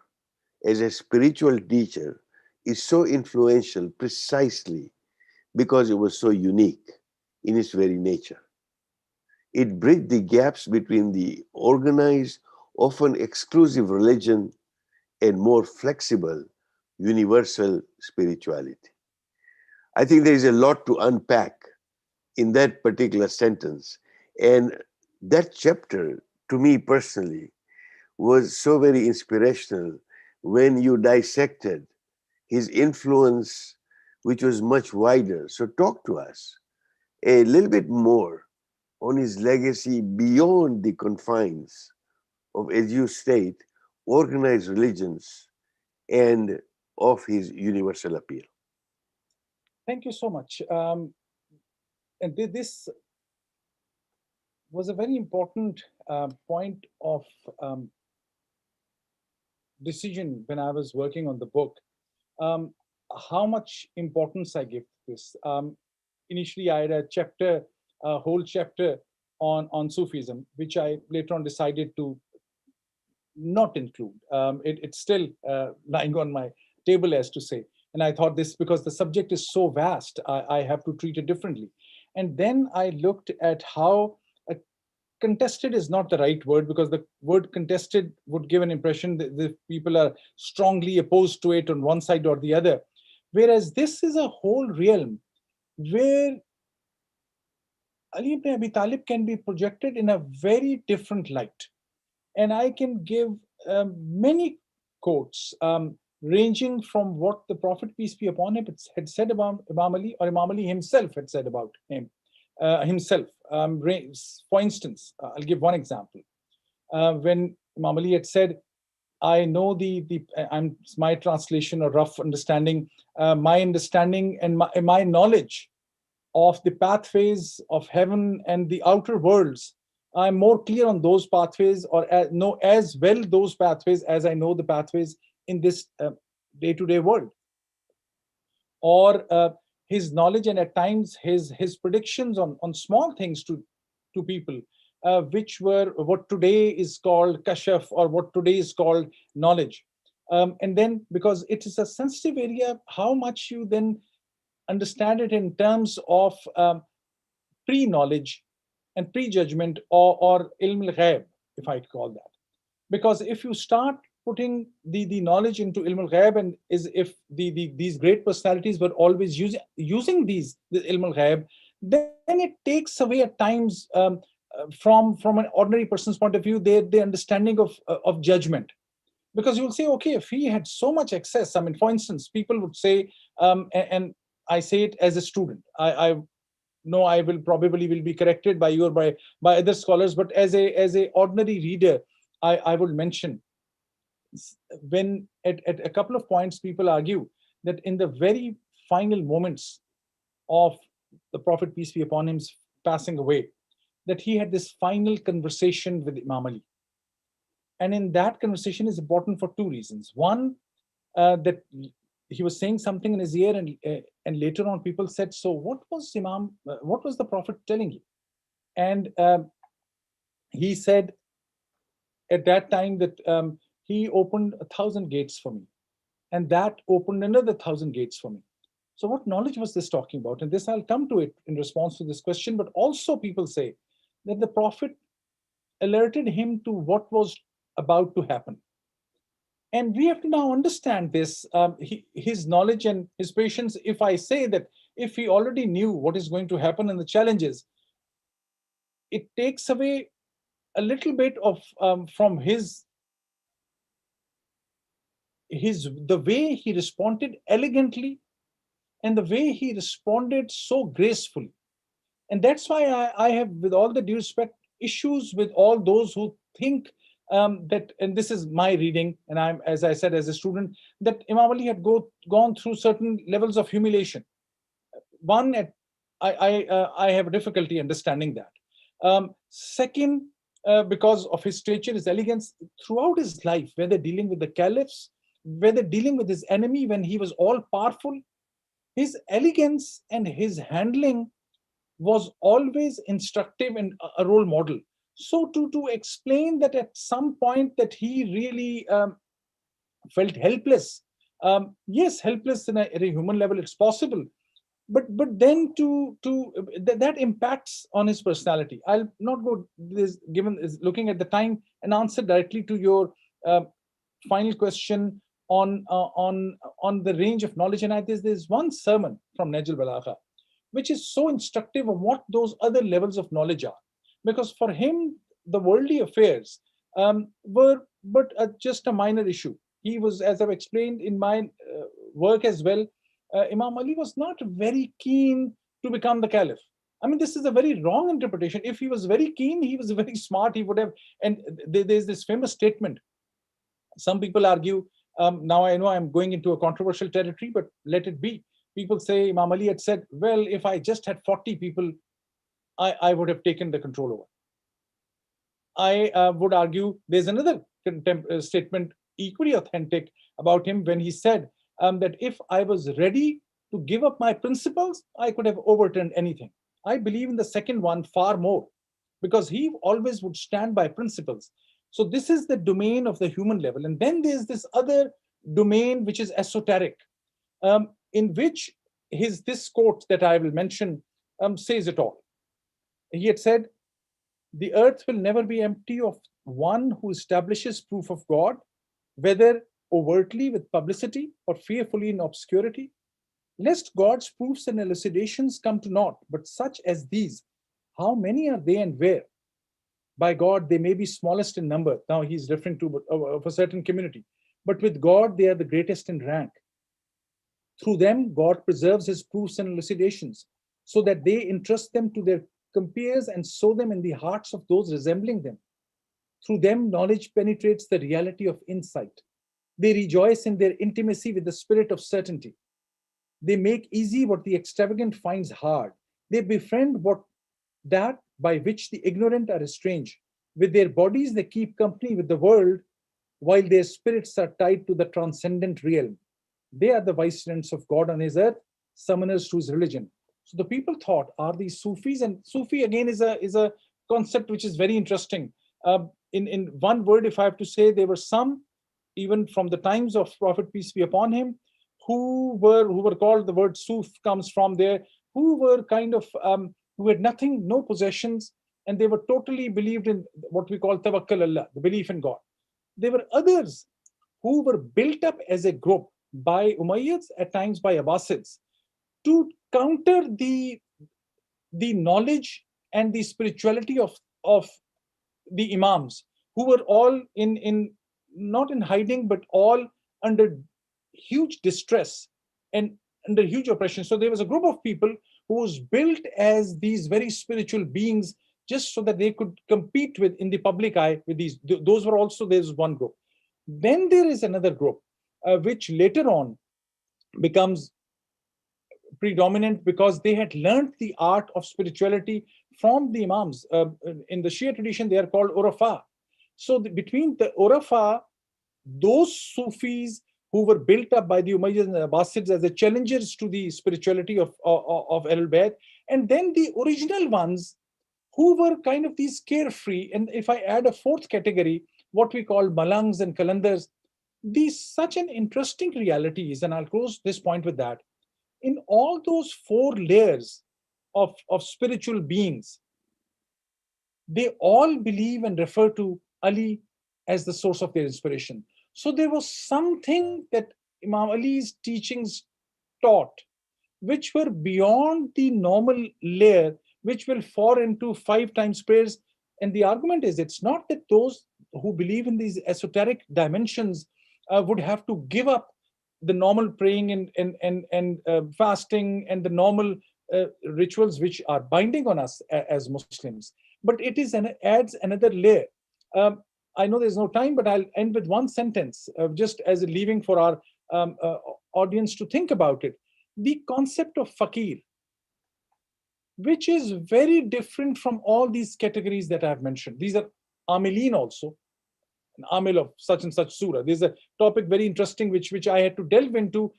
as a spiritual teacher is so influential precisely because it was so unique in its very nature. It bridged the gaps between the organized, often exclusive religion and more flexible, universal spirituality. I think there is a lot to unpack in that particular sentence. And that chapter, to me personally, was so very inspirational when you dissected his influence, which was much wider. So, talk to us a little bit more on his legacy beyond the confines of, as you state, organized religions and of his universal appeal. Thank you so much. And this was a very important point of decision when I was working on the book. Um, how much importance I give this. Initially, I had a whole chapter on Sufism, which I later on decided to not include. It's still lying on my table, as to say. And I thought this, because the subject is so vast, I have to treat it differently. And then I looked at how contested is not the right word, because the word contested would give an impression that the people are strongly opposed to it on one side or the other. Whereas this is a whole realm where Ali ibn Abi Talib can be projected in a very different light. And I can give many quotes, ranging from what the Prophet, peace be upon him, had said about Imam Ali, or Imam Ali himself had said about himself. For instance, I'll give one example. When Imam Ali had said, I know I'm my translation or rough understanding, my understanding and my knowledge of the pathways of heaven and the outer worlds. I'm more clear on those pathways, or know as well those pathways as I know the pathways in this day-to-day world. Or his knowledge, and at times his predictions on small things to people, which were what today is called kashaf, or what today is called knowledge. And then, because it is a sensitive area, how much you then understand it in terms of pre-knowledge and prejudgment, or ilm al-ghaib, if I call that. Because if you start putting the knowledge into ilm al-ghaib, and is if these great personalities were always using the ilm al-ghaib, then it takes away at times, from an ordinary person's point of view, their understanding of judgment. Because you'll say, okay, if he had so much access, I mean, for instance, people would say, and I say it as a student, I know I will probably will be corrected by you or by other scholars, but as a ordinary reader, I would mention, when at a couple of points people argue that in the very final moments of the Prophet, peace be upon him's passing away, that he had this final conversation with Imam Ali. And in that conversation is important for two reasons. One, that he was saying something in his ear, and later on people said, so what was the Prophet telling you? And he said at that time that he opened 1,000 gates for me, and that opened another 1,000 gates for me. So, what knowledge was this talking about? And this I'll come to it in response to this question. But also, people say that the Prophet alerted him to what was about to happen. And we have to now understand this, his knowledge and his patience. If I say that if he already knew what is going to happen and the challenges, it takes away a little bit of from his the way he responded elegantly and the way he responded so gracefully. And that's why I have, with all the due respect, issues with all those who think that, and this is my reading, and I'm, as I said, as a student, that Imam Ali had gone through certain levels of humiliation. One, I have difficulty understanding that. Second, because of his stature, his elegance throughout his life, whether dealing with the caliphs, whether dealing with his enemy when he was all powerful, his elegance and his handling was always instructive and a role model. So to explain that at some point that he really felt helpless, yes, helpless at a human level, it's possible, but then that impacts on his personality. I'll not go this, given is looking at the time, and answer directly to your uh, final question on the range of knowledge. And there's one sermon from Nahjul-Balagha which is so instructive of what those other levels of knowledge are, because for him the worldly affairs were but just a minor issue. He was, as I've explained in my work as well, Imam Ali was not very keen to become the caliph. I mean, this is a very wrong interpretation. If he was very keen, he was very smart, he would have. And there's this famous statement. Some people argue, now I know I'm going into a controversial territory, but let it be. People say Imam Ali had said, well, if I just had 40 people, I would have taken the control over. I would argue there's another statement equally authentic about him when he said that if I was ready to give up my principles, I could have overturned anything. I believe in the second one far more, because he always would stand by principles. So this is the domain of the human level. And then there's this other domain which is esoteric, in which this quote that I will mention says it all. He had said, the earth will never be empty of one who establishes proof of God, whether overtly with publicity or fearfully in obscurity, lest God's proofs and elucidations come to naught. But such as these, how many are they and where? By God, they may be smallest in number. Now he's referring to of a certain community. But with God, they are the greatest in rank. Through them, God preserves his proofs and elucidations, so that they entrust them to their compeers and sow them in the hearts of those resembling them. Through them, knowledge penetrates the reality of insight. They rejoice in their intimacy with the spirit of certainty. They make easy what the extravagant finds hard. They befriend that by which the ignorant are estranged. With their bodies, they keep company with the world, while their spirits are tied to the transcendent realm. They are the vicegerents of God on his earth, summoners to his religion. So the people thought, are these Sufis? And Sufi again is a concept which is very interesting. In one word, if I have to say, there were some, even from the times of Prophet peace be upon him, who were called, the word Suf comes from there, who were kind of who had nothing, no possessions, and they were totally believed in what we call tawakkul Allah, the belief in God. There were others who were built up as a group by Umayyads, at times by Abbasids, to counter the knowledge and the spirituality of the Imams, who were all in not in hiding, but all under huge distress and under huge oppression. So there was a group of people who was built as these very spiritual beings, just so that they could compete with in the public eye with these. Those were also, there's one group. Then there is another group, which later on becomes predominant because they had learned the art of spirituality from the Imams. In the Shia tradition, they are called Urafa. So between the Urafa, those Sufis who were built up by the Umayyads and Abbasids as the challengers to the spirituality of Ahlul Bayt, and then the original ones who were kind of these carefree. And if I add a fourth category, what we call Malangs and Kalandars, these such an interesting reality is, and I'll close this point with that. in all those four layers of spiritual beings, they all believe and refer to Ali as the source of their inspiration. So there was something that Imam Ali's teachings taught which were beyond the normal layer, which will fall into five times prayers. And the argument is it's not that those who believe in these esoteric dimensions would have to give up the normal praying and fasting and the normal rituals which are binding on us as Muslims. But it is adds another layer. Um, I know there's no time, but I'll end with one sentence, just as a leaving for our audience to think about it. The concept of fakir, which is very different from all these categories that I've mentioned. These are amilin also, an amil of such and such surah. There's a topic very interesting which I had to delve into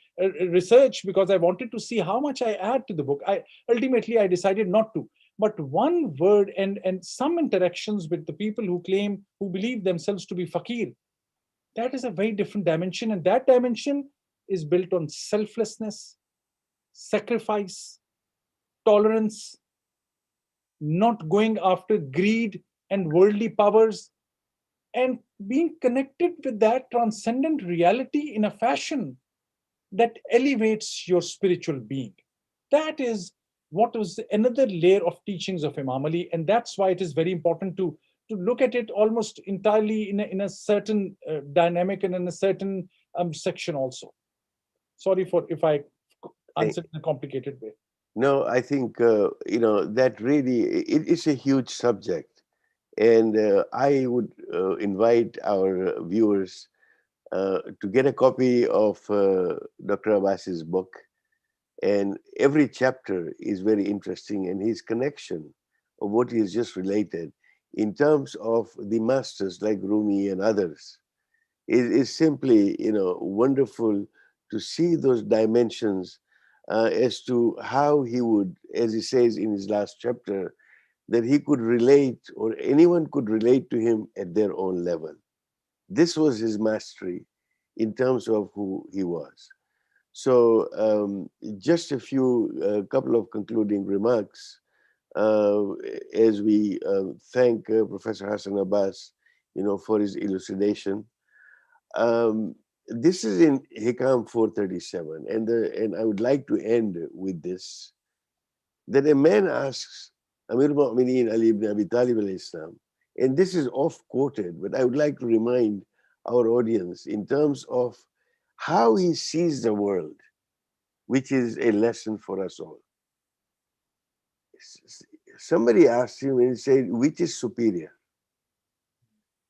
research because I wanted to see how much I add to the book. I ultimately I decided not to. But one word and some interactions with the people who believe themselves to be fakir, that is a very different dimension, and that dimension is built on selflessness, sacrifice, tolerance, not going after greed and worldly powers, and being connected with that transcendent reality in a fashion that elevates your spiritual being. That is what was another layer of teachings of Imam Ali, and that's why it is very important to look at it almost entirely in a certain dynamic and in a certain section also. Sorry for if I Eh, answered in a complicated way. No, I think that really it's a huge subject, and I would invite our viewers to get a copy of Dr. Abbas's book. And every chapter is very interesting, and his connection of what he has just related in terms of the masters like Rumi and others is simply, wonderful to see those dimensions as to how he would, as he says in his last chapter, that he could relate or anyone could relate to him at their own level. This was his mastery in terms of who he was. So, just a couple of concluding remarks uh, as we thank Professor Hassan Abbas, for his elucidation. Um, this is in Hikam 437, and I would like to end with this: that a man asks Amir Mu'mineen Ali ibn Abi Talib alayhi salam, and this is oft quoted, but I would like to remind our audience in terms of how he sees the world, which is a lesson for us all. Somebody asked him and he said, which is superior,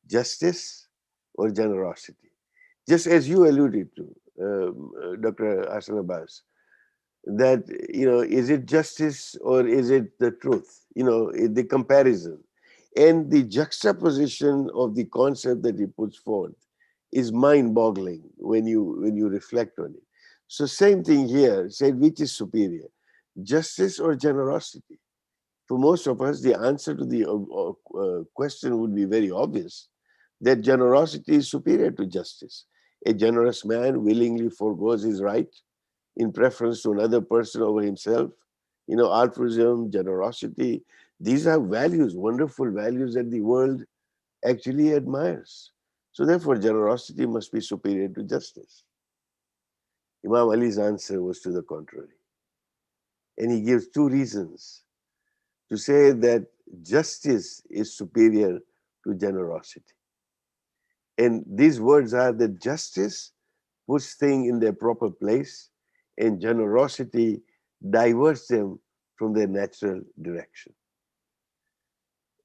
justice or generosity? Just as you alluded to, Dr. Hassan Abbas, that, is it justice or is it the truth? The comparison. And the juxtaposition of the concept that he puts forth is mind-boggling when you reflect on it. So same thing here, said which is superior, justice or generosity? For most of us, the answer to the question would be very obvious, that generosity is superior to justice. A generous man willingly forgoes his right in preference to another person over himself. Altruism, generosity, these are values, wonderful values that the world actually admires. So therefore, generosity must be superior to justice. Imam Ali's answer was to the contrary. And he gives two reasons to say that justice is superior to generosity. And these words are that justice puts things in their proper place and generosity diverts them from their natural direction.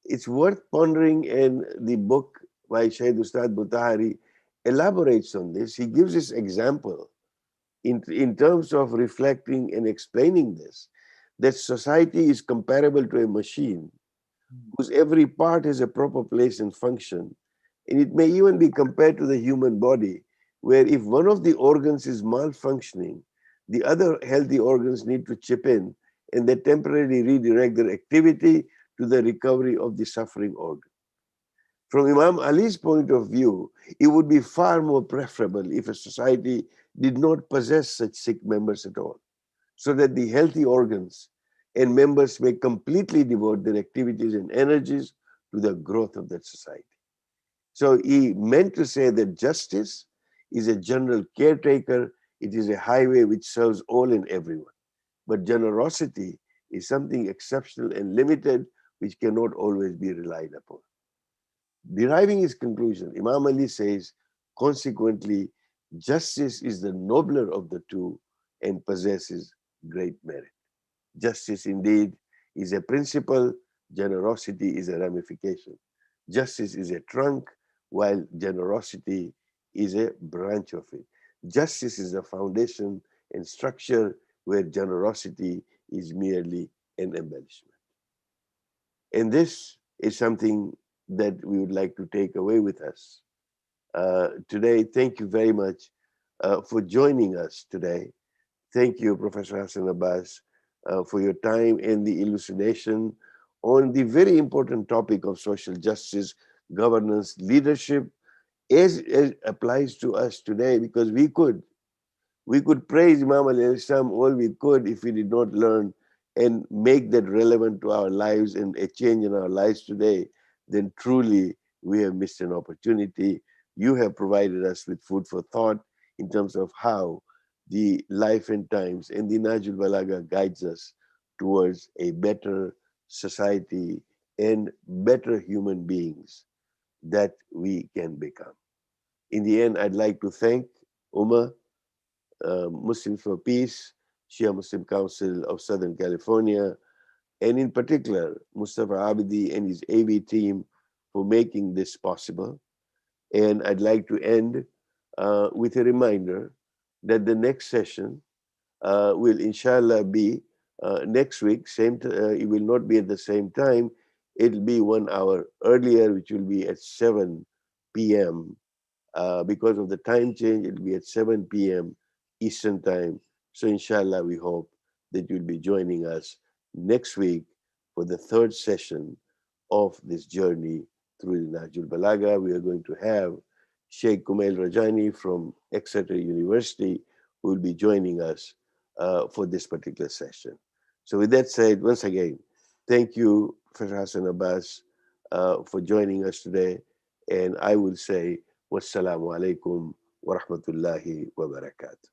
It's worth pondering, and the book by Shaykh Ustad Butahari elaborates on this. He gives this example in terms of reflecting and explaining this, that society is comparable to a machine whose every part has a proper place and function. And it may even be compared to the human body, where if one of the organs is malfunctioning, the other healthy organs need to chip in and they temporarily redirect their activity to the recovery of the suffering organ. From Imam Ali's point of view, it would be far more preferable if a society did not possess such sick members at all. so that the healthy organs and members may completely devote their activities and energies to the growth of that society. So he meant to say that justice is a general caretaker, it is a highway which serves all and everyone. But generosity is something exceptional and limited which cannot always be relied upon. Deriving his conclusion, Imam Ali says, consequently, justice is the nobler of the two and possesses great merit. Justice indeed is a principle, generosity is a ramification. Justice is a trunk, while generosity is a branch of it. Justice is the foundation and structure, where generosity is merely an embellishment. And this is something that we would like to take away with us. Today, thank you very much for joining us today. Thank you, Professor Hassan Abbas, for your time and the elucidation on the very important topic of social justice, governance, leadership, as applies to us today, because we could praise Imam al-Islam all we could if we did not learn and make that relevant to our lives and a change in our lives today, then truly we have missed an opportunity. You have provided us with food for thought in terms of how the life and times and the Nahjul-Balagha guides us towards a better society and better human beings that we can become. In the end, I'd like to thank Umar, Muslims for Peace, Shia Muslim Council of Southern California, and in particular, Mustafa Abidi and his AV team for making this possible. And I'd like to end with a reminder that the next session will inshallah be next week. It will not be at the same time. It'll be 1 hour earlier, which will be at 7 p.m. Because of the time change, it'll be at 7 p.m. Eastern time. So inshallah, we hope that you'll be joining us next week for the third session of this journey through the Nahjul Balagha. We are going to have Sheikh Kumail Rajani from Exeter University, who will be joining us for this particular session. So with that said, once again, thank you, Professor Hassan Abbas, for joining us today. And I will say, wassalamu alaikum wa rahmatullahi wa barakatuh.